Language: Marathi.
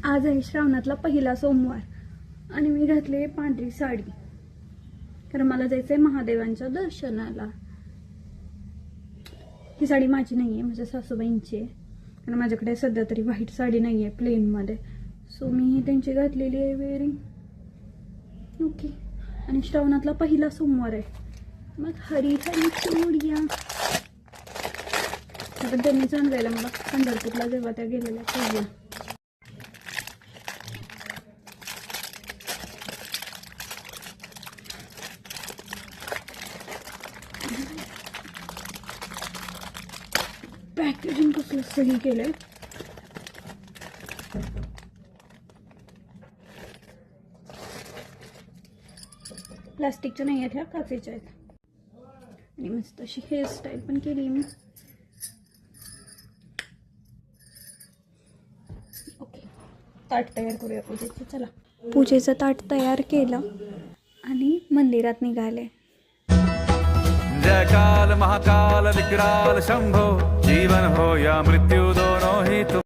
आज आहे श्रावणातला पहिला सोमवार आणि मी घातली पांढरी साडी, कारण मला जायचंय महादेवांच्या दर्शनाला. ही साडी माझी नाही आहे, माझ्या सासूबाईंची आहे, कारण माझ्याकडे सध्या तरी व्हाईट साडी नाही आहे प्लेनमध्ये. सो मी ही त्यांची घातलेली आहे वेअरिंग. ओके. आणि श्रावणातला पहिला सोमवार आहे, मग हरी हरी चूडिया. पण त्यांनी सांगायला मला पंढरपूरला जेव्हा त्या गेलेल्या तेव्हा. पॅकेजिंग कसं सही केलंय. प्लास्टिकच्या नाही आहेत, ह्या काचेच्या आहेत. आणि मस्त अशी हेअरस्टाईल पण केली मी. ओके, ताट तयार करूया पूजेचं. चला, पूजेचं ताट तयार केलं आणि मंदिरात निघाले. जय काल महाकाल विकराल शंभो, जीवन हो या मृत्यु दोनों ही तुम